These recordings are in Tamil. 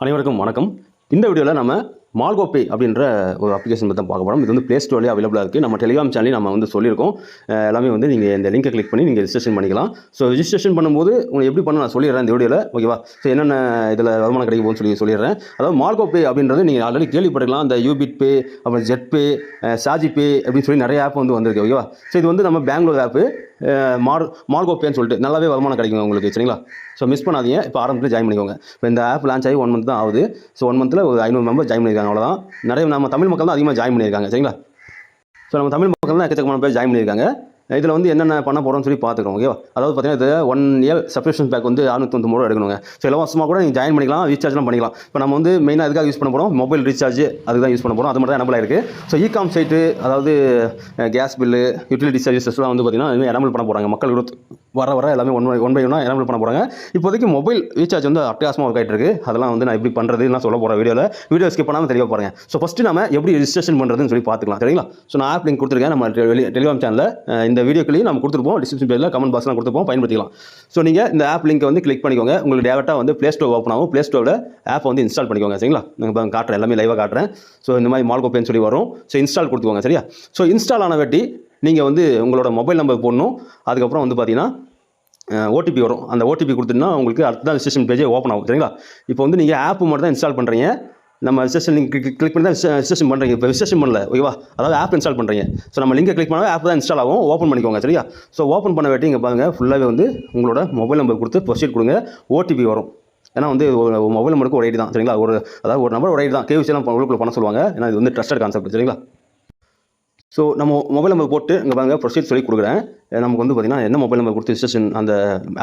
அனைவருக்கும் வணக்கம். இந்த வீடியோவில் நம்ம மால்கோபே அப்படின்ற ஒரு அப்ளிகேஷன் பற்றி தான் பார்க்க போகிறோம். இது வந்து ப்ளே ஸ்டோர்லேயே அவைலபிளாக இருக்குது. நம்ம டெலிகிராம் சேனலையும் நம்ம வந்து சொல்லியிருக்கோம். எல்லாமே வந்து நீங்கள் இந்த லிங்கை கிளிக் பண்ணி நீங்கள் ரெஜிஸ்ட்ரேஷன் பண்ணிக்கலாம். ஸோ ரெஜிஸ்ட்ரேஷன் பண்ணும்போது உங்களுக்கு எப்படி பண்ண நான் சொல்லிடுறேன் இந்த வீடியோவில், ஓகேவா? ஸோ என்னென்ன இதில் வருமானம் கிடைக்க போகுதுன்னு சொல்லிடுறேன். அதாவது மால்கோபே அப்படின்றது நீங்கள் ஆல்ரெடி கேள்விப்பட்டிருக்கலாம். இந்த யூபிட் பே, அப்புறம் ஜெட் பே, சாஜி பே அப்படின்னு சொல்லி நிறைய ஆப் வந்து வந்திருக்கு, ஓகேவா? ஸோ இது வந்து நம்ம பெங்களூர் ஆப்பு மால்கோபேன்னு சொல்லிட்டு நல்லாவே வருமானம் கிடைக்கும் உங்களுக்கு, சரிங்களா? ஸோ மிஸ் பண்ணாதீங்க. இப்போ ஆரம்பத்தில் ஜாயின் பண்ணிக்கோங்க. இப்போ இந்த ஆப் லான்ச் ஆகி 1 மந்த் தான் ஆகுது. ஸோ 1 மந்தில் ஒரு 500 மெம்பர் ஜாயின் பண்ணியிருக்காங்க, அவ்வளோதான். நிறைய நம்ம தமிழ் மக்கள் தான் அதிகமாக ஜாயின் பண்ணியிருக்காங்க, சரிங்களா? ஸோ நம்ம தமிழ் மக்கள் தான் எக்கச்சக்கமான பேர் ஜாயின் பண்ணியிருக்காங்க. இதில் வந்து என்னென்ன பண்ண போகிறோம்னு சொல்லி பார்த்துக்கோங்க, ஓகேவா? அதாவது பார்த்தீங்கன்னா இது 1 இயர் சப்ஸ்கிரிப்ஷன் பேக் வந்து 690 ரூபா எடுக்கணுங்க. ஸோ இலவசமாக கூட நீங்கள் ஜாயின் பண்ணிக்கலாம், ரீசார்ஜ்லாம் பண்ணிக்கலாம். இப்போ நம்ம வந்து மெயினாக எதுக்காக யூஸ் பண்ண போகிறோம், மொபைல் ரீசார்ஜ் அதுக்கு தான் யூஸ் பண்ண போகிறோம். அது மட்டும் தான் எனபிள் ஆயிருக்கு. ஸோ இகாம் சைட்டு, அதாவது கேஸ் பில்லு, யூட்டிலிட்டி சர்வீசஸ்லாம் வந்து பார்த்தீங்கன்னா இதுமாதிரி எனபிள் பண்ண போகிறாங்க. மக்கள் வர எல்லாமே ஒன் பை ஒன்னாக எனபிள் பண்ண போகிறாங்க. இப்போதைக்கு மொபைல் ரீசார்ஜ் வந்து அட்டகாசமாக ஒர்க் ஆகிட்டு இருக்கு. அதெல்லாம் வந்து நான் எப்படி பண்ணுறதுன்னு சொல்ல போகிறேன் வீடியோ ஸ்கிப் பண்ணாமல் தெளிவாக பாருங்க. ஸோ ஃபஸ்ட்டு நம்ம எப்படி ரெஜிஸ்ட்ரேஷன் பண்ணுறதுன்னு சொல்லி பார்த்துக்கலாம், சரிங்களா? ஸோ நான் ஆப் லிங்க் கொடுத்துருக்கேன் நம்ம டெலிகிராம் சேனலில். இந்த வீடியோக்குள்ளேயும் நம்ம கொடுத்துருப்போம், டிஸ்கிரிப்ஷன் பேஜில் கமெண்ட் பாக்ஸ்லாம் கொடுத்துருப்போம், பயன்படுத்திக்கலாம். ஸோ நீங்கள் இந்த ஆப் லிங்கை வந்து கிளிக் பண்ணிக்கோங்க. உங்களுக்கு டேரெக்டாக வந்து ப்ளே ஸ்டோர் ஓப்பன் ஆகும். ப்ளே ஸ்டோரில் ஆப் வந்து இன்ஸ்டால் பண்ணிக்கோங்க, சரிங்களா? நான் காட்டுறேன், எல்லாமே லைவாக காட்டுறேன். ஸோ இந்த மாதிரி மால்கோபேன்னு சொல்லி வரும். ஸோ இன்ஸ்டால் கொடுத்துக்கோங்க, சரியா? ஸோ இன்ஸ்டால் ஆன வெட்டி நீங்கள் வந்து உங்களோட மொபைல் நம்பர் போடணும். அதுக்கப்புறம் வந்து பார்த்தீங்கன்னா ஓடிபி வரும். அந்த ஓடிபி கொடுத்துட்டுனா உங்களுக்கு அடுத்த ரெஜிஸ்ட்ரேஷன் பேஜே ஓப்பன் ஆகும், சரிங்களா? இப்போ வந்து நீங்கள் ஆப் மட்டும் தான் இன்ஸ்டால் பண்ணுறீங்க. நம்ம ரெஜிஸ்ட்ரேஷன் லிங்க் கிளிக் பண்ணி தான் ரெஜிஸ்ட்ரேஷன் பண்ணுறீங்க. இப்போ ரெஜிஸ்ட்ரேஷன் பண்ணல, ஓகேவா? அதாவது ஆப் இன்ஸ்டால் பண்ணுறீங்க. ஸோ நம்ம லிங்கை கிளிக் பண்ணால் ஆப் தான் இன்ஸ்டால் ஆகும். ஓப்பன் பண்ணிக்கோங்க, சரியா? ஸோ ஓப்பன் பண்ண வேட்டி இங்கே பாருங்கள், ஃபுல்லாகவே வந்து உங்களோட மொபைல் நம்பர் கொடுத்து ப்ரொசீட் கொடுங்க. ஓடிபி வரும். ஏன்னா வந்து ஒரு மொபைல் நம்பருக்கு ஒரு ஐடி தான், சரிங்களா? அதாவது ஒரு நம்பர் ஒரு ஐடி தான். கேவிசிலாம் உள்ளுக்குள்ள பண்ண சொல்லுவாங்க. ஏன்னா இது வந்து ட்ரஸ்டட் கான்செப்ட், சரிங்களா? ஸோ நம்ம மொபைல் நம்பர் போட்டு இங்கே பாருங்கள் ப்ரொசீட் சொல்லி கொடுக்குறேன். நமக்கு வந்து பார்த்திங்கன்னா என்ன மொபைல் நம்பர் கொடுத்து ரெஜிஸ்ட்ரேஷன் அந்த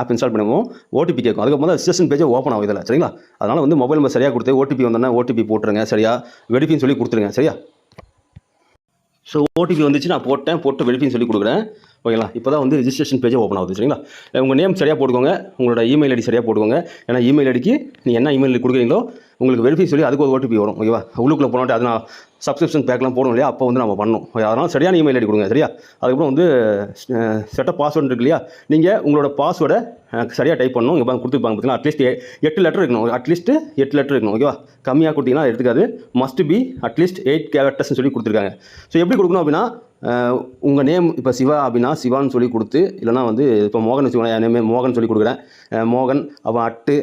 ஆப் இன்ஸ்டால் பண்ணுவோம், ஓடிபி கேட்கும். அதுக்கப்புறம் தான் ரெஜிஸ்ட்ரேஷன் பேஜே ஓப்பன் ஆகும் இதில், சரிங்களா? அதனால் வந்து மொபைல் நம்பர் சரியாக கொடுத்து ஓடிபி வந்தோன்னா ஓடிபி போட்டுருங்க, சரியா? வெரிஃபின்னு சொல்லி கொடுத்துருங்க, சரியா? ஸோ ஓடிபி வந்துச்சு, நான் போட்டு வெரிஃபின்னு சொல்லி கொடுக்குறேன், ஓகேங்களா? இப்போ தான் வந்து ரெஜிஸ்ட்ரேஷன் பேஜே ஓப்பன் ஆகுது, சரிங்களா? உங்கள் நேம் சரியாக போட்டுக்கோங்க, உங்களோட இமெயில் ஐடி சரியாக போட்டுக்கோங்க. ஏன்னா இமெயில் ஐடிக்கு நீங்கள் என்ன இமெயில் கொடுக்குறீங்களோ உங்களுக்கு வெரிஃபை சொல்லி அதுக்கு ஒரு ஓடிபி வரும், ஓகேவா? உள்ளுக்குள்ளே போனோட்டு அது நான் சப்ஸ்கிரிப்ஷன் பேக்லாம் போடணும் இல்லையா, அப்போ வந்து நம்ம பண்ணணும். அதனால் சரியான இமெயில் ஐடி கொடுங்க, சரியா? அதுக்கப்புறம் வந்து செட்டப் பாஸ்வேர்டு இருக்கு இல்லையா, நீங்கள் உங்களோட பாஸ்வேர்டை சரியாக டைப் பண்ணணும். இங்கே கொடுத்துருப்பாங்க பார்த்தீங்கன்னா அட்லீஸ்ட் 8 லெட்டர் இருக்கணும், அட்லீஸ்ட் 8 லெட்டர் இருக்கணும், ஓகேவா? கம்மியாக கொடுத்தீங்கன்னா எடுத்துக்காது. மஸ்ட் பி அட்லீஸ்ட் 8 கேரக்டர்ஸ்னு சொல்லி கொடுத்துருக்காங்க. ஸோ எப்படி கொடுக்கணும் அப்படின்னா, உங்கள் நேம் இப்போ சிவா அப்படின்னா சிவான்னு சொல்லி கொடுத்து, இல்லைனா வந்து இப்போ மோகன் வச்சுக்கோங்க, என் நேம் மோகன் சொல்லி கொடுக்குறேன், மோகன் அப்புறம் அட்டு,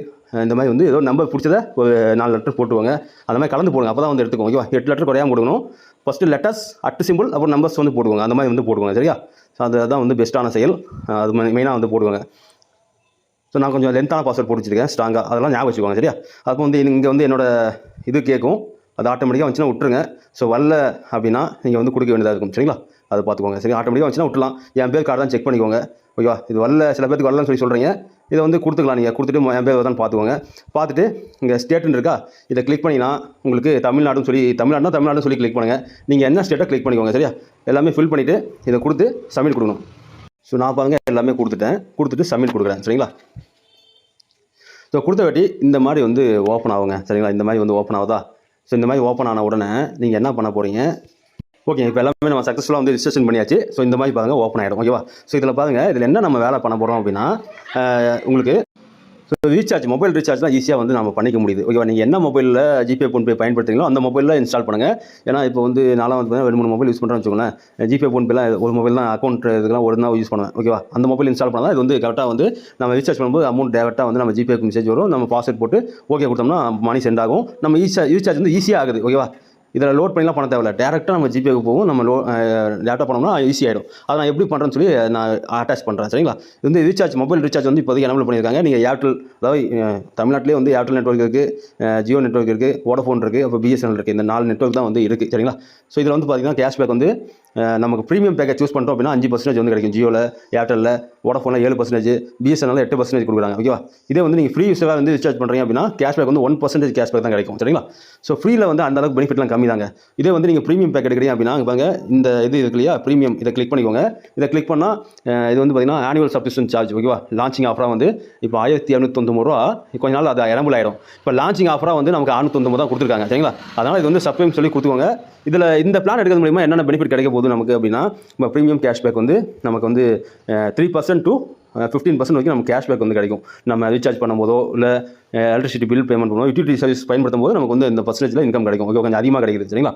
இந்த மாதிரி வந்து ஏதோ நம்பர் பிடிச்சதை ஒரு 4 லெட்டர் போட்டுவாங்க. அந்த மாதிரி கலந்து போடுங்க, அப்போ தான் வந்து எடுத்துக்கோங்க, ஓகேவா? 8 லெட்டர் குறையாமல் கொடுக்கணும். ஃபஸ்ட்டு லெட்டர்ஸ் அட்டு சிம்பிள் அப்புறம் நம்பர்ஸ் வந்து போடுவாங்க, அந்த மாதிரி வந்து போடுவாங்க, சரியா? ஸோ அதுதான் வந்து பெஸ்ட்டான செயல். அது மெயினாக வந்து போடுவாங்க. ஸோ நான் கொஞ்சம் லென்த்தான பாஸ்வேர்ட் போட்டு வச்சுருக்கேன், ஸ்ட்ராங்காக. அதெல்லாம் ஞாபகம் வச்சுக்கோங்க, சரியா? அப்போ வந்து இங்கே வந்து என்னோட இது கேட்கும், அது ஆட்டோமேட்டிக்காக வந்துச்சுன்னா விட்டுருங்க. ஸோ வரல அப்படின்னா நீங்கள் வந்து கொடுக்க வேண்டியதாக இருக்கும், சரிங்களா? அதை பார்த்துக்கோங்க, சரி? ஆட்டோமேட்டிக்காக வந்துச்சுன்னா விட்டுலாம். என் பேர் கார்டு தான் செக் பண்ணிக்கோங்க, ஓகேவா? இது வரல, சில பேருக்கு வரலன்னு சொல்லி சொல்கிறீங்க, இதை வந்து கொடுத்துக்கலாம். நீங்கள் கொடுத்துட்டு என் பேர் தான் பார்த்துக்கோங்க. பார்த்துட்டு இங்கே ஸ்டேட்டுன்னு இருக்கா, இதை கிளிக் பண்ணிங்கன்னா உங்களுக்கு தமிழ்நாடுன்னு சொல்லி கிளிக் பண்ணுங்கள். நீங்கள் என்ன ஸ்டேட்டை கிளிக் பண்ணிக்கோங்க, சரியா? எல்லாமே ஃபில் பண்ணிவிட்டு இதை கொடுத்து சப்மிட் கொடுக்கணும். ஸோ நான் பாருங்கள் எல்லாமே கொடுத்துட்டு சப்மிட் கொடுக்குறேன், சரிங்களா? ஸோ கொடுத்த வாட்டி இந்த மாதிரி வந்து ஓப்பன் ஆகுங்க, சரிங்களா? இந்த மாதிரி வந்து ஓப்பன் ஆகுதா? ஸோ இந்த மாதிரி ஓப்பன் ஆன உடனே நீங்கள் என்ன பண்ண போகிறீங்க, ஓகே? இப்போ எல்லாமே நம்ம சக்ஸஸ்ஃபுல்லாக வந்து ரெஜிஸ்ட்ரேஷன் பண்ணியாச்சு. ஸோ இந்த மாதிரி பாருங்கள் ஓப்பன் ஆகிடும், ஓகேவா? ஸோ இதில் பாருங்கள், இதில் என்ன நம்ம வேலை பண்ண போகிறோம் அப்படின்னா, உங்களுக்கு ஸோ மொபைல் ரீசார்ஜ் தான் ஈஸியாக வந்து நம்ம பண்ணிக்க முடியுது, ஓகேவா? நீங்கள் என்ன மொபைலில் ஜிபே ஃபோன்பே பயன்படுத்துறீங்களோ அந்த மொபைலில் இன்ஸ்டால் பண்ணுங்கள். ஏன்னா இப்போ வந்து நான்லாம் வந்து 2-3 மொபைல் யூஸ் பண்ணுறேன்னு வச்சுக்கோங்களேன். ஜிபே ஃபோன்பேலாம் ஒரு மொபைல் தான் அக்கௌண்ட் இதுக்கெல்லாம் ஒரு தான் யூஸ் பண்ணுவேன், ஓகேவா? அந்த மொபைல் இன்ஸ்டால் பண்ணால் இது வந்து கரெக்டாக வந்து நம்ம ரீசார்ஜ் பண்ணும்போது அமௌண்ட் டேரெக்டாக வந்து நம்ம ஜிபேக்கு மெசேஜ் வரும். நம்ம பாஸ்வேர்ட் போட்டு ஓகே கொடுத்தோம்னா மணி சென்ட் ஆகும். நம்ம ரீசார்ஜ் வந்து ஈஸியாக ஆகுது, ஓகேவா? இதில் லோட் பண்ணிலாம் பண்ண தேவையில்ல, டேரெக்டாக நம்ம ஜிபேக்கு போகும். நம்ம டேட்டா பண்ணோம்னா ஈஸி ஆகிடும். அதை நான் எப்படி பண்ணுறேன்னு சொல்லி நான் அட்டாச் பண்ணுறேன், சரிங்களா? இது வந்து மொபைல் ரீசார்ஜ் வந்து இப்போதைக்கு எனபிள் பண்ணியிருக்காங்க. நீங்கள் ஏர்டெல், அதாவது தமிழ்நாட்டிலே வந்து ஏர்டெல் நெட்வொர்க் இருக்குது, ஜியோ நெட்வொர்க் இருக்குது, வோடஃபோன் இருக்குது, அப்போ பிஎஸ்என்எல் இருக்குது. இந்த 4 நெட்வொர்க் தான் வந்து இருக்குது, சரிங்களா? ஸோ இதில் வந்து பார்த்திங்கன்னா கேஷ்பேக் வந்து நமக்கு ப்ரீமியம் பேக்கேஜ் சூஸ் பண்ணிட்டோம் அப்படின்னா 5% வந்து கிடைக்கும். ஜியோவில், ஏர்டெல்லில், வோடஃபோனில் 7%, பிஎஸ்என்எல்ல 8% கொடுக்குறாங்க, ஓகேவா? இதே வந்து நீங்கள் ஃப்ரீ யூஸராக வந்து ரீசார்ஜ் பண்ணுறீங்க அப்படின்னா கேஷ்பேக் வந்து 1% கேஷ்பேக் தான் கிடைக்கும், சரிங்களா? ஸோ ஃப்ரீயில் வந்து அந்த அளவுக்கு பெனிஃபிட்லாம் கம்மி தாங்க. இதே வந்து நீங்கள் ப்ரீமியம் பேக் எடுக்கிறீங்க அப்படின்னா பாருங்க, இந்த இது இருக்கு இல்லையா, ப்ரீமியம், இதை கிளிக் பண்ணிக்கோங்க. இதை கிளிக் பண்ணால் இது வந்து பார்த்திங்கன்னா ஆனுவல் சப்ஸ்கிரிப்ஷன் சார்ஜ், ஓகேவா? லான்ச்சிங் ஆஃபராக வந்து இப்போ 1290 ரூபா, கொஞ்ச நாள் அது எனபிள் ஆகிடும். இப்போ லான்ச்சிங் ஆஃபராக வந்து நமக்கு 690 தான் கொடுத்துருக்காங்க, சரிங்களா? அதனால் இது வந்து சப்ஸ்கிரைப் சொல்லி கொடுத்துக்கோங்க. இதில் இந்த பிளான் எடுக்கிறது மூலிமா என்னென்ன பெனிஃபிட் கிடைக்க போகுது நமக்கு அப்படின்னா, இப்போ ப்ரீமியம் கேஷ்பேக் வந்து நமக்கு வந்து 3% to 15% வரைக்கும் நமக்கு கேஷ்பேக் வந்து கிடைக்கும். நம்ம ரீசார்ஜ் பண்ணும்போதோ இல்லை எலக்ட்ரிசிட்டி பில் பேமெண்ட் பண்ணுவோம், யூட்டிலிட்டி சர்வீஸ் பயன்படுத்தும் போது நமக்கு வந்து இந்த பர்சன்டேஜில் இன்கம் கிடைக்கும். ஓகே, கொஞ்சம் அதிகமாக கிடைக்குது. சரிங்களா?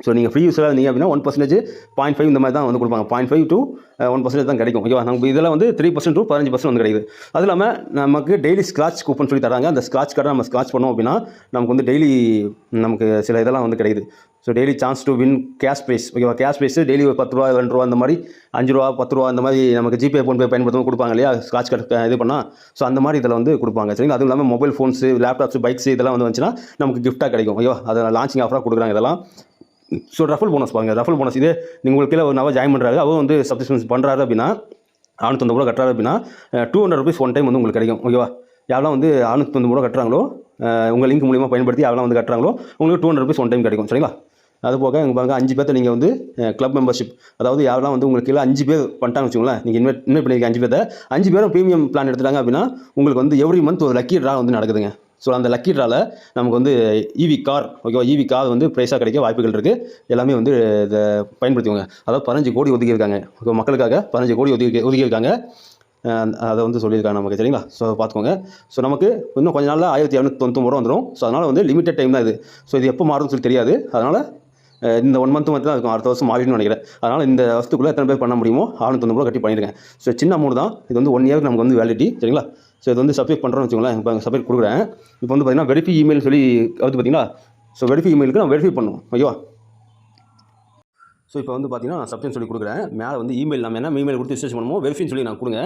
ஸோ நீங்கள் ஃப்ரீ யூஸராக இருந்தீங்க அப்படின்னா 1%, 0.5 இந்த மாதிரி தான் வந்து கொடுப்பாங்க. 0.5 to 1% தான் கிடைக்கும். ஓகேவா? நமக்கு இதில் வந்து 3% to 15% வந்து கிடைக்குது. அது இல்லாமல் நமக்கு டெய்லி ஸ்க்ராட்ச் கூப்பன் சொல்லி தராங்க. அந்த ஸ்க்ராட்ச் கார்டை நம்ம ஸ்க்ராட்ச் பண்ணோம் அப்படின்னா நமக்கு வந்து டெய்லி நமக்கு சில இதெல்லாம் வந்து கிடைக்குது. So daily chance to win cash prize. ஓகேவா? கேஷ் ப்ரைஸ் டெய்லி ஒரு 10 ரூபா, 2 ரூபா அந்த மாதிரி, 5 ரூபா, 10 ரூபா அந்த மாதிரி நமக்கு ஜிபே, ஃபோன்பே பயன்படுத்தும் கொடுப்பாங்க இல்லையா? ஸ்க்ராட்ச் கார்டு இது பண்ணால். ஸோ அந்த மாதிரி இதில் வந்து கொடுப்பாங்க. சரிங்களா? அதுவும் இல்லாமல் மொபைல் ஃபோன்ஸு, லேப்டாப்ஸ், பைக்ஸ் இதெல்லாம் வந்து வந்துச்சுன்னா நமக்கு கிஃப்ட்டாக கிடைக்கும். ஓகேவா? அதை லான்ச்சிங் ஆஃபராக கொடுக்குறாங்க இதெல்லாம். ஸோ ரஃபல் போனஸ் பாருங்கள். ரஃபல் போனஸ் இதே நீங்கள் உங்களுக்கு கீழே ஒரு நபர் ஜாயின் பண்ணுறாரு, அவர் வந்து சப்ஸ்கிரிப்ஷன்ஸ் பண்ணுறாரு அப்படின்னா 690 ரூபா கட்டுறாரு அப்படின்னா 200 ருபீஸ் ஒன் டைம் வந்து உங்களுக்கு கிடைக்கும். ஓகேவா? யாரெல்லாம் வந்து 690 ரூபா கட்டுறாங்களோ, உங்கள் லிங்க் மூலியமாக பயன்படுத்தி யாரெல்லாம் வந்து கட்டுறாங்களோ உங்களுக்கு 200 ருபீஸ் ஒன் டைம் கிடைக்கும். சரிங்களா? அது போக இங்கே பாருங்கள் 5 பேர்த்த நீங்கள் வந்து கிளப் மெம்பர்ஷிப், அதாவது யாரெல்லாம் வந்து உங்களுக்கு கீழே 5 பேர் பண்ணிட்டாங்க வச்சுக்கோங்களேன், நீங்கள் இன்வைட் பண்ணியிருக்க 5 பேர்த்த 5 பேரும் ப்ரீமியம் பிளான் எடுத்துட்டாங்க அப்படின்னா உங்களுக்கு வந்து எவ்ரி மந்த் ஒரு லக்கி ட்ரா வந்து நடக்குதுங்க. ஸோ அந்த லக்கி ட்ராவில் நமக்கு வந்து ஈவி கார், ஓகேவா, ஈவி கார் வந்து ப்ரைஸாக கிடைக்க வாய்ப்புகள் இருக்குது. எல்லாமே வந்து இதை பயன்படுத்திக்கோங்க. அதாவது 15 கோடி ஒதுக்கியிருக்காங்க. ஓகே, மக்களுக்காக 15 கோடி ஒதுக்கியிருக்காங்க. அதை வந்து சொல்லியிருக்காங்க நமக்கு. சரிங்களா? ஸோ பார்த்துக்கோங்க. ஸோ நமக்கு இன்னும் கொஞ்ச நாளில் 1799 ரூபா வந்துடும். ஸோ அதனால் வந்து லிமிட்டட் டைம் தான் இது. ஸோ இது எப்போ மாறும்னு சொல்லி தெரியாது. அதனால் இந்த 1 மந்த் மட்டும் தான் இருக்கும். அடுத்த வருஷம் மாறிடும்னு நினைக்கிறேன். அதனால் இந்த வருஷத்துக்குள்ளே எத்தனை பேர் பண்ண முடியுமோ 690 ரூபா கட்டி பண்ணியிருக்கேன். ஸோ சின்ன அமௌண்ட் தான். இது வந்து 1 இயருக்கு நமக்கு வந்து வேலிடிட்டி. சரிங்களா? ஸோ இது வந்து சப்ஸ்கிரைப் பண்ணுறோன்னு வச்சுக்கோங்களேன். இப்போ சப்ஸ்கிரைப் கொடுக்குறேன். இப்போ வந்து பார்த்தீங்கன்னா வெரிஃபை இமெயில் சொல்லி வந்து பார்த்தீங்கன்னா, ஸோ வெரிஃபை இமெயிலுக்கு நான் வெரிஃபை பண்ணும். ஓகேவா? ஸோ இப்போ வந்து பார்த்தீங்கன்னா நான் சப்ஸ்கிரைப் சொல்லி கொடுக்குறேன். மேலே வந்து இமெயில் நம்ம என்ன இமெயில் கொடுத்து ரிஜிஸ்ட்ரேஷன் பண்ணுமோ வெரிஃபைன்னு சொல்லி நான் கொடுங்க.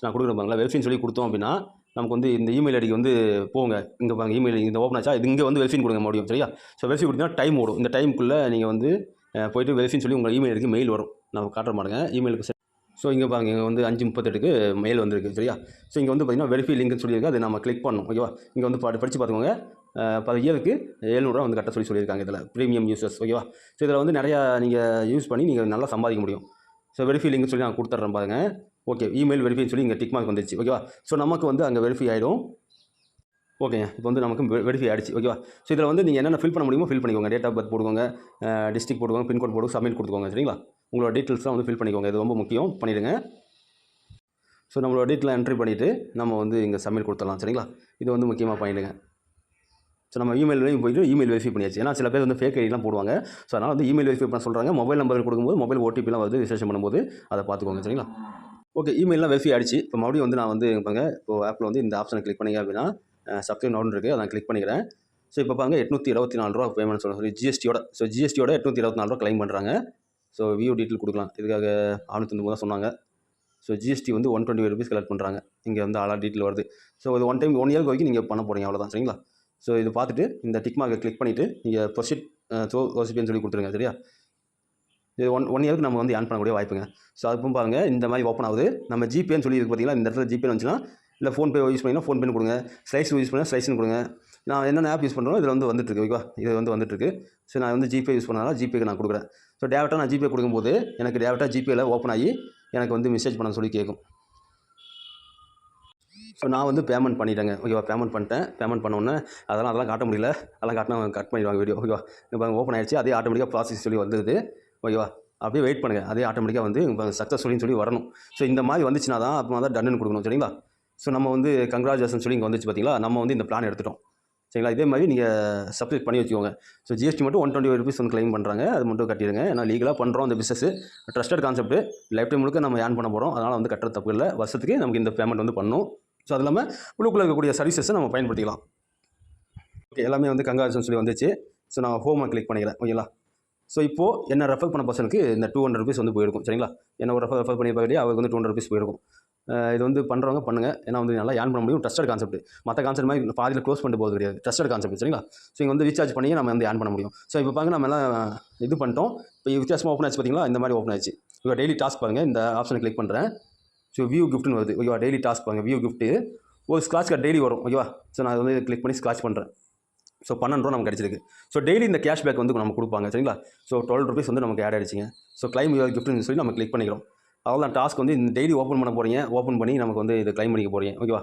நான் கொடுக்குறேன் பாருங்களா. வெரிஃபைன்னு சொல்லி கொடுத்தோம் அப்படின்னா நமக்கு வந்து இந்த இமெயில் ஐடிக்கு வந்து போங்க. இங்கே பாருங்க, இமெயில் இந்த ஓப்பன் ஆச்சா, இது இங்கே வந்து வெரிஃபைன்னு கொடுங்க முடியும். சரியா? ஸோ வெரிஃபை கொடுத்தீங்கன்னா டைம் ஓடும். இந்த டைமுக்குள்ளே நீங்கள் வந்து போய்ட்டு வெரிஃபைன்னு சொல்லி உங்கள் இமெயில் ஐடிக்கு மெயில் வரும். நான் காட்டுற மாட்டேங்க இமெயிலுக்கு. ஸோ இங்கே பாருங்க, இங்கே வந்து 5:38க்கு மெயில் வந்துருக்கு. சரியா? ஸோ இங்கே வந்து பார்த்தீங்கன்னா வெரிஃபை லிங்க்னு சொல்லியிருக்கு. அதை நம்ம கிளிக் பண்ணணும். ஓகேவா? இங்கே வந்து படித்து பார்த்துக்கோங்க. 10 இயருக்கு 700 ரூபா வந்து கட்ட சொல்லியிருக்காங்க இதில், ப்ரீமியம் யூசர்ஸ். ஓகேவா? ஸோ இதில் வந்து நிறையா நீங்கள் யூஸ் பண்ணி நீங்கள் நல்லா சம்பாதிக்க முடியும். ஸோ வெரிஃபை லிங்க்னு சொல்லி நான் கொடுத்துட்றேன் பாருங்க. ஓகே, இமெயில் வெரிஃபைன்னு சொல்லி இங்கே டிக் மார்க் வந்துச்சு. ஓகேவா? ஸோ நமக்கு வந்து அங்கே வெரிஃபை ஆகிடும். ஓகேங்க, இப்போ வந்து நமக்கு வெரிஃபை ஆகிடுச்சு. ஓகேவா? ஸோ இதில் வந்து நீங்கள் என்னென்ன ஃபில் பண்ண முடியுமோ ஃபில் பண்ணிக்கோங்க. டேட் ஆஃப் பர்த் போடுவோங்க, டிஸ்ட்ரிக்ட் போடுவோங்க, பின்கோட் போடுவோம், சப்மிட் கொடுத்துக்கோங்க. சரிங்களா? உங்களோட டீட்டெயில்ஸ்லாம் வந்து ஃபில் பண்ணிக்கோங்க. இது ரொம்ப முக்கியம், பண்ணிவிடுங்க. ஸோ நம்மளோட டீட்டெயிலை என்ட்ரி பண்ணிவிட்டு நம்ம வந்து இங்கே சப்மிட் கொடுத்துடலாம். சரிங்களா? இது வந்து முக்கியமாக பண்ணிவிடுங்க. ஸோ நம்ம இமெயிலையும் போய்ட்டு இமெயில் வெரிஃபை பண்ணியாச்சு. ஏன்னா சில பேர் வந்து ஃபேக் ஐடிலாம் போடுவாங்க. ஸோ அதனால் வந்து இமெயில் வெரிஃபை பண்ண சொல்கிறாங்க. மொபைல் நம்பர் கொடுக்கும்போது மொபைல் ஓடிபிலாம் வருது ரிஜிஸ்ட்ரேஷன் பண்ணும்போது, அதை பார்த்துக்கோங்க. சரிங்களா? ஓகே, இமெயிலாம் வெரிஃபை ஆகிடுச்சு. இப்போ மறுபடியும் வந்து நான் வந்து பாருங்க, இப்போ ஆப்பில் வந்து இந்த ஆப்ஷனை கிளிக் பண்ணிங்க அப்படின்னா சப்ஸ்கிரைப் நோட் இருக்குது, அதை நான் கிளிக் பண்ணிக்கிறேன். ஸோ இப்போ பாருங்க 824 ரூபா பேமெண்ட் சொல்லி ஜிஎஸ்டியோட. ஸோ ஜிஎஸ்டியோட 824 ரூபா கிளைம் பண்ணுறாங்க. ஸோ வியூ டீட்டெயில் கொடுக்கலாம். இதுக்காக 690 தான் சொன்னாங்க. ஸோ ஜிஎஸ்டி வந்து 125 ருபீஸ் கலெக்ட் பண்ணுறாங்க. இங்கே வந்து ஆளாக டீட்டெயில் வருது. ஸோ இது 1 இயருக்கு வரைக்கும் நீங்கள் பண்ண போகிறீங்க, அவ்வளோதான். சரிங்களா? ஸோ இது பார்த்துட்டு இந்த டிக் மார்க்கை கிளிக் பண்ணிவிட்டு நீங்கள் ப்ரொசீட் ஓசிபின்னு சொல்லி கொடுத்துருங்க. சரியா? இது ஒன் இயருக்கு நம்ம வந்து ஏர்ன் பண்ணக்கூடிய வாய்ப்புங்க. ஸோ அதுவும் பாருங்கள், இந்த மாதிரி ஓப்பன் ஆகுது. நம்ம ஜிபேன்னு சொல்லி இருக்குது பார்த்தீங்களா, இந்த இடத்துல ஜிபே வந்துச்சுன்னா, இல்லை ஃபோன்பே யூஸ் பண்ணிங்கன்னா ஃபோன்பேன்னு கொடுங்க, ஸ்லைஸ் யூஸ் பண்ணால் ஸ்லைஸ்ன்னு கொடுங்க. நான் என்னென்ன ஆப் யூஸ் பண்ணுறோம் இதில் வந்து வந்துட்டுருக்கு. ஓகேவா? இது வந்து வந்துட்டுருக்கு. ஸோ நான் வந்து ஜிபே யூஸ் பண்ணனால ஜிபேக்கு நான் கொடுக்குறேன். ஸோ டேரெக்டாக நான் ஜிபே கொடுக்கும்போது எனக்கு டேரெக்டாக ஜிபேயில் ஓப்பன் ஆகி எனக்கு வந்து மெசேஜ் பண்ண சொல்லி கேட்கும். ஸோ நான் வந்து பேமெண்ட் பண்ணிட்டேங்க. ஓகேவா? பேமெண்ட் பண்ணிட்டேன். பேமெண்ட் பண்ணோன்னே அதெல்லாம் காட்ட முடியல. அதெல்லாம் காட்டினா கட் பண்ணிடுவாங்க வீடியோ. ஓகேவா? இப்போ ஓப்பன் ஆகிடுச்சு. அதே ஆட்டோமேட்டிக்காக ப்ராசஸ் சொல்லி வந்துடுது. ஓகேவா? அப்படியே வெயிட் பண்ணுங்கள். அதே ஆட்டோமேட்டிக்காக வந்து சக்ஸஸ்ஃபுல்லின்னு சொல்லி வரணும். ஸோ இந்த மாதிரி வந்துச்சுன்னா தான் அப்புறம் தான் டன்னு கொடுக்கணும். சரிங்களா? ஸோ நம்ம வந்து கங்க்ராச்சுலேஷன் சொல்லி இங்கே வந்துச்சு பார்த்தீங்களா, நம்ம வந்து இந்த பிளான் எடுத்துட்டோம். சரிங்களா? இதே மாதிரி நீங்கள் சப்ஸ்கிரைப் பண்ணி வச்சுக்கோங்க. ஸோ ஜிஎஸ்டி மட்டும் 125 ருபீஸ் வந்து கிளைம் பண்ணுறாங்க. அது மட்டும் கட்டிடுங்க. ஏன்னா லீகலாக பண்ணுறோம் அந்த business. Trusted concept. Life time முழுக்க நம்ம ஏர்ன் பண்ண போகிறோம். அதனால் வந்து கட்டுற தப்பு இல்லை. வருஷத்துக்கு நமக்கு இந்த பேமெண்ட் வந்து பண்ணணும். ஸோ அது இல்லாமல் உள்ளுக்குள்ளே இருக்கக்கூடிய சர்வீசஸை நம்ம பயன்படுத்திக்கலாம். ஓகே, எல்லாமே வந்து கங்க்ராச்சுலேஷன் சொல்லி வந்துச்சு. ஸோ நான் ஹோமை கிளிக் பண்ணிக்கிறேன். ஓகேங்களா? ஸோ இப்போது என்ன ரெஃபர் பண்ண பர்சனுக்கு இந்த 200 ருபீஸ் வந்து போயிருக்கும். சரிங்களா? என்ன ஒரு ரெஃபர் பண்ணி பார்க்கலையே அவருக்கு வந்து 200 ருபீஸ் போயிருக்கும். இது வந்து பண்ணுறவங்க பண்ணுங்கள். ஏன்னா வந்து நல்லா ஏர்ன் பண்ண முடியும். Trusted concept. மற்ற கான்செப்ட் மாதிரி பாதியில் க்ளோஸ் பண்ணிட்டு போகிறது கிடையாது. Trusted concept. சரிங்களா? ஸோ இங்கே வந்து ரீசார்ஜ் பண்ணி நம்ம வந்து ஏர்ன் பண்ண முடியும். ஸோ இப்போ பாருங்க, நம்ம எல்லாம் இது பண்ணிட்டோம். இப்போ வித்தியாசமாக ஓப்பன் ஆச்சு பார்த்தீங்களா, இந்த மாதிரி ஓப்பன் ஆச்சு. இப்போ டெய்லி டாஸ்க் பாருங்கள், இந்த ஆப்ஷனை கிளிக் பண்ணுறேன். ஸோ வியூ கிஃப்ட்னு வருது. ஓகேவா? டெய்லி டாஸ்க் பாருங்கள், வியூ கிஃப்ட்டு ஒரு ஸ்க்ராட்ச் கார்டு டெய்லி வரும். ஓகேவா? ஸோ நான் வந்து கிளிக் பண்ணி ஸ்க்ராட்ச் பண்ணுறேன். ஸோ 12 ரூபா நமக்கு கிடச்சிருக்கு. ஸோ டெய்லி இந்த கேஷ்பேக் வந்து நம்ம கொடுப்பாங்க. சரிங்களா? ஸோ 12 ருபீஸ் வந்து நமக்கு ஆட் ஆகிடுச்சிங்க. ஸோ கிளைம் யுவர் கிஃப்ட்னு சொல்லி நம்ம கிளிக் பண்ணிக்கிறோம். அவ்வளோதான். டாஸ்க் வந்து இந்த டெய்லி ஓப்பன் பண்ண போகிறீங்க. ஓப்பன் பண்ணி நமக்கு வந்து இது கிளைம் பண்ணிக்க போகிறீங்க. ஓகேவா?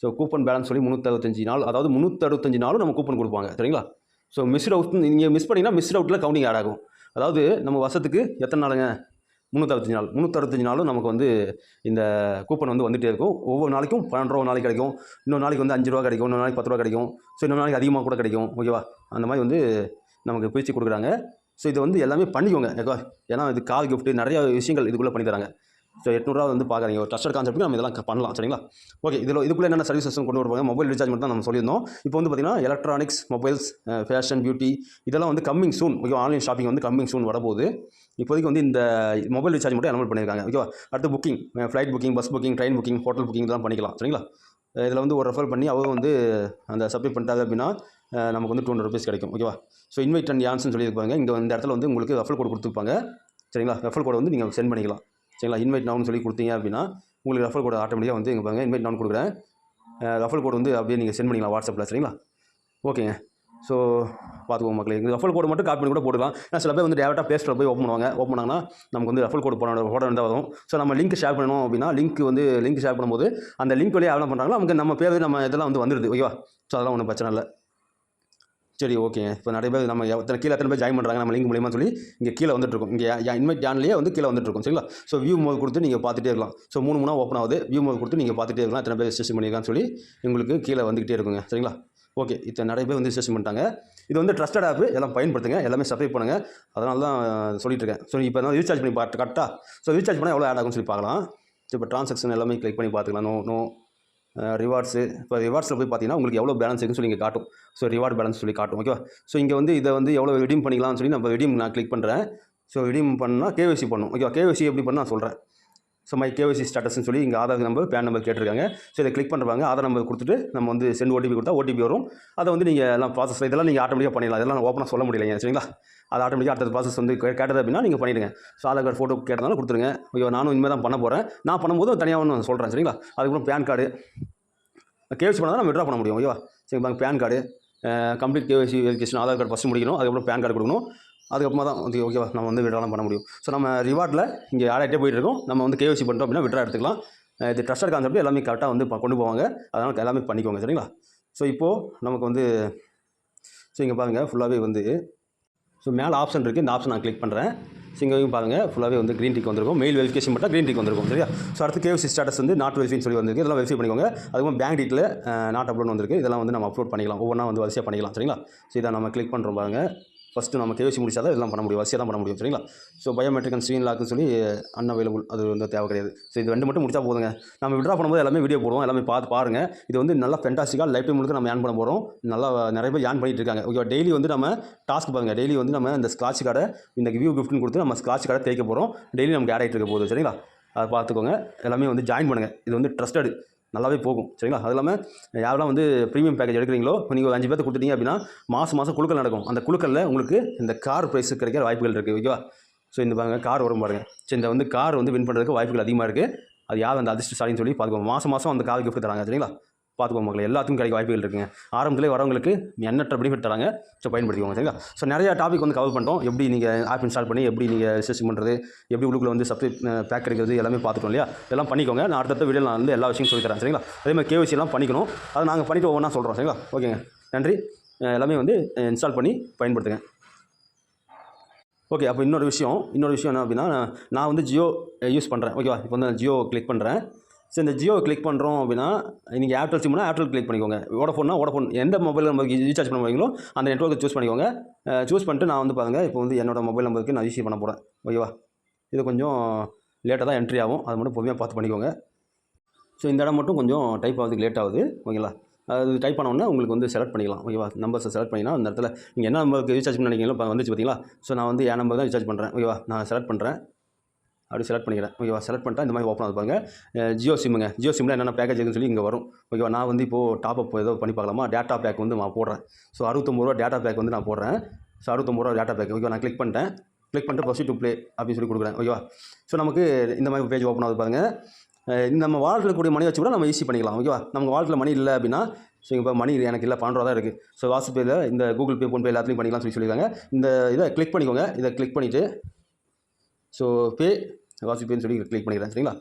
ஸோ கூப்பன் பேலன்ஸ் சொல்லி 365 நாள், அதாவது 365 நாளும் நம்ம கூப்பன் கொடுப்பாங்க. சரிங்களா? ஸோ மிஸ்ட் அவுட் நீங்கள் மிஸ் பண்ணிங்கன்னா மிஸ்ட் அவுட்டில் கவுண்டிங் ஆட் ஆகும். அதாவது நம்ம வருஷத்துக்கு எத்தனை நாளுங்க, 365 நாள் 365 நாளும் நமக்கு வந்து இந்த கூப்பன் வந்து வந்துகிட்டே இருக்கும். ஒவ்வொரு நாளைக்கும் 12 ரூபா நாளைக்கு கிடைக்கும், இன்னொரு நாளைக்கு வந்து 5 ரூபா கிடைக்கும், இன்னொரு நாளைக்கு 10 ரூபா கிடைக்கும். ஸோ இன்னொரு நாளைக்கு அதிகமாக கூட கிடைக்கும். ஓகேவா? அந்த மாதிரி வந்து நமக்கு பிரித்து கொடுக்குறாங்க. ஸோ இது வந்து எல்லாமே பண்ணிக்கோங்க. ஏன்னா இது கால் கிஃப்ட்டு நிறைய விஷயங்கள் இதுக்குள்ளே பண்ணி தராங்க. ஸோ 800 வந்து பார்க்குறீங்க. ஒரு ட்ரஸ்டட் கான்செப்ட்டுக்கு நம்ம இதெல்லாம் பண்ணலாம். சரிங்களா? ஓகே. இதுக்குள்ளே என்னென்ன சர்வீசஸ் கொண்டு வருவாங்க? மொபைல் ரீசார்ஜ் மட்டும் தான் நம்ம சொல்லியிருந்தோம். இப்போ வந்து பார்த்தீங்கன்னா எலக்ட்ரானிக்ஸ், மொபைல்ஸ், ஃபேஷன், பியூட்டி இதெல்லாம் வந்து coming soon. Okay, online shopping வந்து கம்மிங் சூன் வரப்போகுது. இப்போதைக்கு வந்து இந்த மொபைல் ரீசார்ஜ் மட்டும் அனௌன்ஸ் பண்ணியிருக்காங்க. ஓகேவா? அடுத்து booking, flight booking, bus booking, train booking, hotel booking இதெல்லாம் பண்ணிக்கலாம். சரிங்களா? இதில் வந்து ஒரு ரெஃபர் பண்ணி அவங்க வந்து அந்த சப்மிட் பண்ணிட்டாங்க அப்படின்னா நமக்கு வந்து 200 ரூபீஸ் கிடைக்கும். ஓகேவா? ஸோ இன்வைட் அண்ட் யான்ஸ்னு சொல்லியிருப்பாங்க. இங்கே இந்த இடத்துல வந்து உங்களுக்கு ரெஃபர் கோட் கொடுத்துருப்பாங்க. சரிங்களா? ரெஃபர் கோட் வந்து நீங்கள் சென்ட் பண்ணிக்கலாம். சரிங்களா? இன்வைட் நவுன்னு சொல்லி கொடுத்தீங்க அப்படின்னா உங்களுக்கு ரெஃபர் கோட் ஆட்டோமேட்டிக்காக வந்து இங்கே பாருங்கள் இன்வைட் நவுன் கொடுக்குறேன். ரெஃபர் கோட் வந்து அப்படியே நீங்கள் சென்ட் பண்ணிக்கலாம் வாட்ஸ்அப்பில். சரிங்களா? ஓகேங்க. ஸோ பார்த்துக்கோங்க மக்களே. இந்த ரெஃபர் கோடு மட்டும் காப்பி பண்ணி கூட போட்டுக்கலாம். ஏன்னா சில பேர் வந்து டேரெக்டாக ப்ளே ஸ்டோரில் போய் ஓப்பன் பண்ணாங்கன்னா நமக்கு வந்து ரெஃபர் கோடு போட வேண்டியதாக வரும். ஸோ நம்ம லிங்க் ஷேர் பண்ணணும் அப்படின்னா லிங்க் ஷேர் பண்ணும்போது அந்த லிங்க் வழியாக எவ்வளோ பண்ணுறாங்களோ நமக்கு நம்ம பேர் நம்ம இதெல்லாம் வந்து வந்துடுது. ஓகேவா? ஸோ அதெல்லாம் ஒன்றும் பிரச்சனை இல்லை. சரி, ஓகே. இப்போ நிறைய பேர் நம்ம கீழே எத்தனை பேர் ஜாயின் பண்ணுறாங்க நம்ம லிங்க் மூலியமாக சொல்லி இங்கே கீழே வந்துட்டுருக்கும். இங்கே இன்வைட் ஜான்லேயே வந்து கீழே வந்துட்டுருக்கும். சரிங்களா? ஸோ வியூ மோட் கொடுத்து நீங்கள் பார்த்துட்டே இருக்கலாம். ஸோ 3 ஓப்பன் ஆகுது. வியூ மோட் கொடுத்து நீங்கள் பார்த்துட்டே இருக்கலாம். எத்தனை பேர் ரெஜிஸ்ட்ரேஷன் பண்ணியிருக்கான்னு சொல்லி உங்களுக்கு கீழே வந்துகிட்டே இருக்குங்க. சரிங்களா? ஓகே. இப்போ நிறைய பேர் வந்து ரெஜிஸ்ட்ரேஷன் பண்ணிட்டாங்க. இது வந்து ட்ரஸ்டட் ஆப். எல்லாம் பயன்படுத்துங்க, எல்லாமே சப்ஸ்கிரைப் பண்ணுங்கள். அதனால தான் சொல்லிட்டு இருக்கேன். ஸோ இப்போ நான் ரீசார்ஜ் பண்ணி கரெக்டாக ஸோ ரீசார்ஜ் பண்ணால் எவ்வளோ ஆட் ஆகும்னு சொல்லி பார்க்கலாம். ஸோ இப்போ ட்ரான்சாக்ஷன் எல்லாமே கிளிக் பண்ணி பார்த்துக்கலாம். No rewards. இப்போ ரிவார்ட்ஸில் போய் பார்த்தீங்கன்னா உங்களுக்கு எவ்வளோ பேலன்ஸ் இருக்குன்னு சொல்லி இங்கே காட்டும். ஸோ ரிவார்ட் பேலன்ஸ் சொல்லி காட்டும். ஓகேவா? ஸோ இங்கே வந்து இதை வந்து எவ்வளோ ரெடீம் பண்ணிக்கலாம்னு சொல்லி நான் கிளிக் பண்ணுறேன். ஸோ ரெடீம் பண்ணால் கேஒய்சி பண்ணணும். ஓகேவா? கேஒய்சி எப்படி பண்ண நான் சொல்கிறேன். ஸோ மை கேஒய்சி ஸ்டேட்டஸ்ன்னு சொல்லி இங்கே ஆதார் நம்பர், பேன் நம்பர் கேட்டிருக்காங்க. ஸோ இதை கிளிக் பண்ணுறாங்க. ஆதார் நம்பர் கொடுத்துட்டு நம்ம வந்து சென்ட் ஓடிபி கொடுத்தா ஓடிபி வரும். அதை வந்து நீங்கள் எல்லாம் ப்ராசஸ் இதெல்லாம் நீங்கள் ஆட்டோமேட்டிக்காக பண்ணிடலாம். இதெல்லாம் ஓப்பனாக சொல்ல முடியலைங்க. சரிங்களா? அது ஆட்டோமேட்டிக்காக அடுத்த ப்ராசஸ் வந்து கேட்டது அப்படின்னா நீங்கள் பண்ணிவிடுங்க. ஸோ ஆதார் கார்டு ஃபோட்டோ கேட்டதாலும் கொடுத்துருங்க. ஓகே, நானும் இனிமேல் தான் பண்ண போகிறேன். நான் பண்ணும்போது தனியாக ஒன்று சொல்கிறேன். சரிங்களா? அதுக்கப்புறம் பேன் கார்டு கேஒய்சி பண்ணால் தான் நம்ம விட்ரா பண்ண முடியும். ஓகேவா? சரி, pan card complete KYC verification Aadhaar card first முடிக்கணும். அதுக்கப்புறம் பேன் கார்டு கொடுக்கணும். அதுக்கப்புறமா தான் வந்து ஓகேவா நம்ம வந்து விட்ராலாம் பண்ண முடியும். ஸோ நம்ம ரிவார்டில் இங்கே ஆட் ஆகிட்டே போயிட்டு இருக்கோம். நம்ம வந்து கேஒய்சி பண்ணிட்டோம் அப்படின்னா விட்ரா எடுத்துக்கலாம். இது ட்ரஸ்டட் கான்செப்ட் எல்லாமே கரெக்டாக வந்து கொண்டு போவாங்க. அதனால் எல்லாமே பண்ணிக்கோங்க. சரிங்களா? ஸோ இப்போது நமக்கு வந்து ஸோ இங்கே பாருங்கள் ஃபுல்லாகவே வந்து ஸோ மேலே ஆப்ஷன் இருக்குது. இந்த ஆப்ஷன் நான் கிளிக் பண்ணுறேன். ஸோ இங்கேயும் பாருங்கள் ஃபுல்லாகவே வந்து க்ரீன் டிக் வந்திருக்கும். மெயில் வெரிஃபிகேஷன் மட்டும் க்ரீன் டிக் வந்திருக்கும். சரியா? ஸோ அடுத்து கேஒய்சி ஸ்டேட்டஸ் வந்து நாட் வெரிஃபைன்னு சொல்லி வந்திருக்கு. இதெல்லாம் வெரிஃபை பண்ணிக்கோங்க. அதுவும் பேங்க் டீட்டில் நாட் அப்லோட் வந்திருக்கு. இதெல்லாம் வந்து நம்ம அப்லோட் பண்ணிக்கலாம். ஒவ்வொன்றா வந்து வரிசையாக பண்ணிக்கலாம். சரிங்களா? ஸோ இதை நம்ம கிளிக் பண்ணுறோம் பாருங்கள். ஃபஸ்ட்டு நம்ம கேஒய்சி முடிச்சா தான் இதெல்லாம் பண்ண முடியும். வரிசையாக தான் பண்ண முடியும். சரிங்களா? ஸோ பயோமெட்ரிக் அண்ட் ஸ்க்ரீன் லாக்னு சொல்லி அன்அவைலபிள் அது வந்து தேவை கிடையாது. ஸோ இது 2 மட்டும் முடிச்சா போதுங்க. நம்ம விட்ரா பண்ணும்போது எல்லாமே வீடியோ போடுவோம். எல்லாமே பார்த்து பாருங்கள். இது வந்து நல்லா ஃபென்டாஸ்டிக்காக லைஃப் டைம் முழுக்க நம்ம ஏர்ன் பண்ண போகிறோம். நல்லா நிறைய பேர் ஏர்ன் பண்ணிட்டு இருக்காங்க. ஓகே, டெய்லி வந்து நம்ம டாஸ்க் பாருங்கள். டெய்லி வந்து நம்ம இந்த ஸ்க்ராட்ச் கார்டை இந்த வியூ கிஃப்ட்னு கொடுத்து நம்ம ஸ்க்ராட்ச் கார்டை தேய்க்க போகிறோம். டெய்லி நமக்கு ஆட் ஆகிட்டு இருக்க போகுது. சரிங்களா? அதை பார்த்துக்கோங்க. எல்லாமே வந்து ஜாயின் பண்ணுங்கள். இது வந்து ட்ரஸ்டடு நல்லாவே போகும். சரிங்களா? அது இல்லாமல் யாரெல்லாம் வந்து ப்ரீமியம் பேக்கேஜ் எடுக்கிறீங்களோ நீங்கள் ஒரு 5 பேர்த்து கொடுத்துட்டீங்க அப்படின்னா மாதம் குழுக்கள் நடக்கும். அந்த குழுக்களில் உங்களுக்கு இந்த கார் ப்ரைஸ் கிடைக்கிற வாய்ப்புகள் இருக்குது. ஓகேவா? ஸோ இந்த பாருங்கள் கார் வரும் பாருங்கள். ஸோ இந்த வந்து கார் வந்து வின் பண்ணுறதுக்கு வாய்ப்புகள் அதிகமாக இருக்குது. அது யார் அந்த அதிர்ஷ்டசாலின்னு சொல்லி பார்த்துக்கோங்க. மாதம் அந்த கார் கிஃப்ட் தராங்க. சரிங்களா? பார்த்துக்கோங்க மக்களே. எல்லாத்துக்கும் கிடைக்க வாய்ப்புகள் இருக்குங்க. ஆரம்பத்திலே வரவங்களுக்கு எண்ணற்ற பெனிஃபிட் தராங்க. ஸோ பயன்படுத்திக்கோங்க. சரிங்களா? ஸோ நிறைய டாபிக் வந்து கவர் பண்ணிட்டோம். எப்படி நீங்கள் ஆப் இன்ஸ்டால் பண்ணி எப்படி நீங்கள் ரிஜிஸ்ட்ரேஷன் பண்ணுறது, எப்படி உள்ளுக்குள்ள வந்து சப்ஸ்கிரைப் பேக் கிடைக்கிறது எல்லாமே பார்த்துட்டோம் இல்லையா? இதெல்லாம் பண்ணிக்கோங்க. நான் அடுத்த வீடியோ நான் வந்து எல்லா விஷயம் சொல்லி தரேன். சரிங்களா? அதே மாதிரி கேஒய்சி எல்லாம் பண்ணிக்கணும். அதை நாங்கள் பண்ணிவிட்டு ஒவ்வொன்றா சொல்கிறோம். சரிங்களா? ஓகேங்க, நன்றி. எல்லாமே வந்து இன்ஸ்டால் பண்ணி பயன்படுத்துங்க. ஓகே. அப்போ இன்னொரு விஷயம் என்ன அப்படின்னா நான் வந்து ஜியோ யூஸ் பண்ணுறேன். ஓகேவா? இப்போ வந்து நான் ஜியோ கிளிக் பண்ணுறேன். ஸோ இந்த ஜியோ கிளிக் பண்ணுறோம் அப்படின்னா நீங்கள் ஏர்டெல் சிம்னா ஏர்டெல் கிளிக் பண்ணிக்கோங்க. வோடஃபோன் எந்த மொபைல் நம்பருக்கு ரீசார்ஜ் பண்ண போகிறீங்களோ அந்த நெட்வொர்க்கை சூஸ் பண்ணிக்கோங்க. சூஸ் பண்ணிட்டு நான் வந்து பாருங்கள் இப்போ வந்து என்னோடய மொபைல் நம்பருக்கு நான் யூஸ் பண்ண போகிறேன். ஓகேவா? இது கொஞ்சம் லேட்டாக தான் என்ட்ரி ஆகும். அது மட்டும் பொறுமையாக பார்த்து பண்ணிக்கோங்க. ஸோ இந்த இடம் மட்டும் கொஞ்சம் டைப் ஆகுதுக்கு லேட் ஆகுது. ஓகேங்களா? அது டைப் பண்ணோன்னா உங்களுக்கு வந்து செலக்ட் பண்ணிக்கலாம். ஓகேவா? நம்பர்ஸை செலக்ட் பண்ணிங்கன்னா அந்த இடத்துல நீங்கள் என்ன நம்பருக்கு ரீசார்ஜ் பண்ண நினைக்கிறீங்களோ இப்போ வந்துச்சு பார்த்தீங்களா? ஸோ நான் வந்து என் நம்பர் தான் ரீசார்ஜ் பண்ணுறேன். ஓகேவா? நான் செலக்ட் பண்ணுறேன். அப்படி செலக்ட் பண்ணிக்கிறேன். ஓகேவா? செலக்ட் பண்ணிட்டா இந்த மாதிரி ஓப்பன் ஆகுது பாருங்கள். ஜியோ சிம்முங்க. ஜியோ சிம்மில் என்னென்ன பேக்கேஜ் இருக்குன்னு சொல்லி இங்கே வரும். ஓகேவா? நான் வந்து இப்போது டாப் அப் ஏதோ பண்ணி பார்க்கலாமா? டேட்டா பேக் வந்து நான் போடுறேன். ஸோ 69 ரூபா டேட்டா பேக் வந்து நான் போடுறேன். ஸோ 69 ரூபா டேட்டா பேக். ஓகேவா? நான் கிளிக் பண்ணிட்டு ப்ரொசீட் டு ப்ளே அப்படின்னு சொல்லி கொடுக்குறேன். ஓகேவா? ஸோ நமக்கு இந்த மாதிரி பேஜ் ஓப்பன் ஆகுது பாருங்கள். நம்ம வாலெட்டில் கூடிய மணி வச்சு கூட நம்ம ஈஸி பண்ணிக்கலாம். ஓகேவா? நமக்கு வாலெட்டில் மணி இல்லை அப்படின்னா ஸோ இப்போ மணி எனக்கு இல்லை 12 ரூபா தான் இருக்குது. ஸோ வாட்ஸ்அப் பேயில் இந்த கூகுள் பே, ஃபோன்பே எல்லாத்துலையும் பண்ணிக்கலாம் சொல்லியிருக்காங்க. இந்த இதை கிளிக் பண்ணிக்கோங்க. இதை கிளிக் பண்ணிவிட்டு ஸோ பே வாட்ஸ்அப்னு சொல்லி கிளிக் பண்ணிக்கிறேன். சரிங்களா?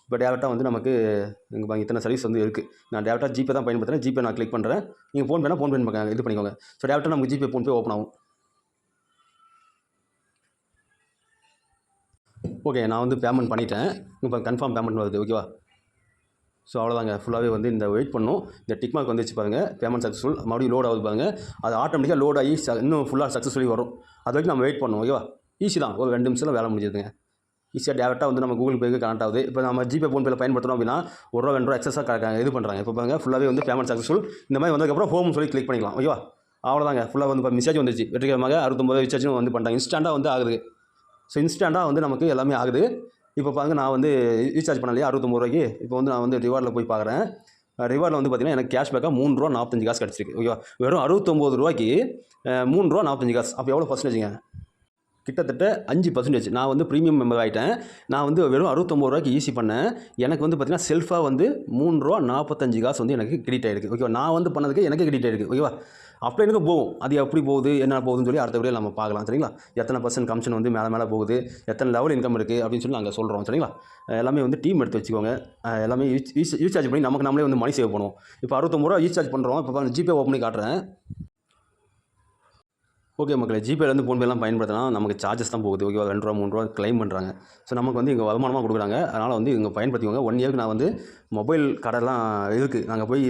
இப்போ டேரெக்டாக வந்து நமக்கு இங்கே இத்தனை சர்வீஸ் வந்து இருக்குது. நான் டேரெக்டாக ஜிபே தான் பயன்படுத்துகிறேன். ஜிபே நான் கிளிக் பண்ணுறேன். நீங்கள் ஃபோன்பேனா ஃபோன்பே இது பண்ணிக்கோங்க. ஸோ டேரெக்டாக நமக்கு ஜிபே ஃபோன்பே ஓப்பன் ஆகும். ஓகே, நான் வந்து பேமெண்ட் பண்ணிட்டேன். இப்போ கன்ஃபார்ம் பேமெண்ட் வருது. ஓகேவா? ஸோ அவ்வளோதாங்க. ஃபுல்லாகவே வந்து இந்த வெயிட் பண்ணணும். இந்த டிக் மார்க் வந்துச்சு பாருங்கள், பேமெண்ட் சக்ஸஸ்ஃபுல். மறுபடியும் லோட் ஆகுது பாருங்கள். அது ஆட்டோமேட்டிக்காக லோட் ஆகி இன்னும் ஃபுல்லாக சக்ஸஸ்ஃபுல்லி வரும். அது வரைக்கும் நம்ம வெயிட் பண்ணணும். ஓகேவா? ஈஸி தான். ஒரு 2 நிமிஷத்தில் வேலை முடிஞ்சுதுங்க. ஈஸியாக டேரெக்டாக வந்து நம்ம கூகுள் பேக்கு கனெக்ட் ஆகுது. இப்போ நம்ம ஜிபே, ஃபோன்பேல பயன்படுத்துகிறோம் அப்படின்னா ரூ. 1 2 எக்ஸஸாக இது பண்ணுறாங்க. இப்போ பாருங்கள் ஃபுல்லாகவே வந்து பேமெண்ட் சக்ஸஸ்ஃபுல். இந்த மாதிரி வந்ததுக்கப்புறம் ஹோம்னு சொல்லி கிளிக் பண்ணிக்கலாம். ஓகேவா? அவ்வளோதாங்க. ஃபுல்லாக வந்து இப்போ மெசேஜ் வந்துச்சு. வெற்றிகரமாக 69 ரீசார்ஜும் வந்து பண்ணிட்டாங்க. இன்ஸ்டண்ட்டாக வந்து ஆகுது. ஸோ இன்ஸ்டண்ட்டாக வந்து நமக்கு எல்லாமே ஆகுது. இப்போ பாருங்க, நான் வந்து ரீசார்ஜ் பண்ணலையா ரூ. 69. இப்போ வந்து நான் வந்து ரிவார்டில் போய் பார்க்குறேன். ரிவார்டில் வந்து பார்த்தீங்கன்னா எனக்கு கேஷ்பேக்காக ரூ. 3.45 கிடச்சிருக்கு. ஓகேவா? வெறும் ரூ. 69க்கு ரூ. 3.45. அப்போ எவ்வளோ பர்சன்டேஜுங்க? கிட்டத்தட்ட 5%. நான் வந்து ப்ரீமியம் மெம்பர் ஆகிட்டேன். நான் வந்து வெறும் ரூ. 69க்கு ஈஸி பண்ணேன். எனக்கு வந்து பார்த்தீங்கன்னா செல்ஃபாக வந்து ரூ. 3.45 வந்து எனக்கு கிரெடிட் ஆகிருக்கு. ஓகேவா? நான் வந்து பண்ணதுக்கு எனக்கு கிரெடிட் ஆகிருக்கு. ஓகேவா? அப்போ எனக்கு போகும். அது எப்படி போகுது, என்ன போகுதுன்னு சொல்லி அடுத்த வீடியோ நம்ம பார்க்கலாம். சரிங்களா? எத்தனை % கமிஷன் வந்து மேலே போகுது, எத்தனை லெவல் இன்கம் இருக்குது அப்படின்னு சொல்லி நாங்கள் சொல்கிறோம். சரிங்களா? எல்லாமே வந்து டீம் எடுத்து வச்சுக்கோங்க. எல்லாமே ரீசார்ஜ் பண்ணி நமக்கு நம்மளே வந்து மணி சேவ் பண்ணுவோம். இப்போ ரூ. 69 ரீசார்ஜ் பண்ணுறோம். இப்போ ஜிபே ஓப்பன் பண்ணி காட்டுறேன். ஓகே மக்களே, ஜிபேலேருந்து ஃபோன்பேலாம் பயன்படுத்தினா நமக்கு சார்ஜஸ் தான் போகுது. ஓகேவா? ரூ. 2 ரூ. 3 கிளைம் பண்ணுறாங்க. ஸோ நமக்கு வந்து இங்கே வருமானமாக கொடுக்குறாங்க. அதனால் வந்து இங்கே பயன்படுத்திக்கோங்க. 1 இயருக்கு நான் வந்து மொபைல் கடைலாம் இருக்குது. நாங்கள் போய்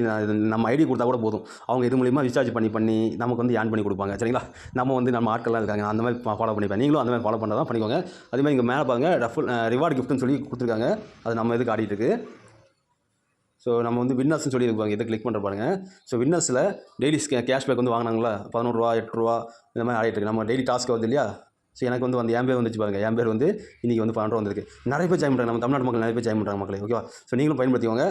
நம்ம ஐடி கொடுத்தா கூட போதும். அவங்க இது மூலிமா ரீசார்ஜ் பண்ணி நமக்கு வந்து ஏர்ன் பண்ணி கொடுப்பாங்க. சரிங்களா? நம்ம ஆட்கள்லாம் இருக்காங்க. அந்த மாதிரி ஃபாலோ பண்ணிப்பேன். நீங்களும் அந்த மாதிரி ஃபாலோ பண்ண தான் பண்ணிக்கோங்க. அதேமாதிரி இங்கே மேலே பாருங்கள் ரிவார்டு கிஃப்ட்னு சொல்லி கொடுத்துருக்காங்க. அது நம்ம இதுக்கு ஆடிட்டு இருக்குது. ஸோ நம்ம வந்து வின்னர்ஸ்னு சொல்லி இருப்பாங்க. இதை கிளிக் பண்ணுற பாருங்க. ஸோ வின்னர்ஸில் டெய்லி கேஷ்பேக் வந்து வாங்கினாங்களா ரூ. 11 8 இந்த மாதிரி ஆகிட்டு இருக்கு. நம்ம டெய்லி டாஸ்க் வருது இல்லையா? ஸோ எனக்கு வந்து என் பேர் வந்துச்சு பாருங்கள். என் பேர் வந்து இன்றைக்கி வந்து 12 வந்திருக்கு. நிறைய பேர் ஜாயின் பண்ணுறாங்க. நம்ம தமிழ்நாட்டு மக்கள் நிறைய பேர் ஜாயின் பண்ணுறாங்க மக்களே. ஓகேவா? ஸோ நீங்களும் பயன்படுத்திக்கோங்க.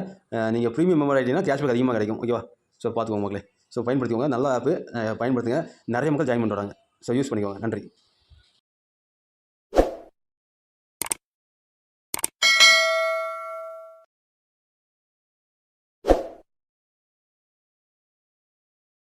நீங்கள் ப்ரீமியம் மெம்பர் ஆகிட்டீங்கன்னா கேஷ்பேக் அதிகமாக கிடைக்கும். ஓகேவா? ஸோ பார்த்துக்கோங்க மக்களே. ஸோ பயன்படுத்திக்கோங்க. நல்ல ஆப்பு பயன்படுத்துங்க. நிறைய மக்கள் ஜாயின் பண்ணுறாங்க. ஸோ யூஸ் பண்ணிக்கோங்க. நன்றி.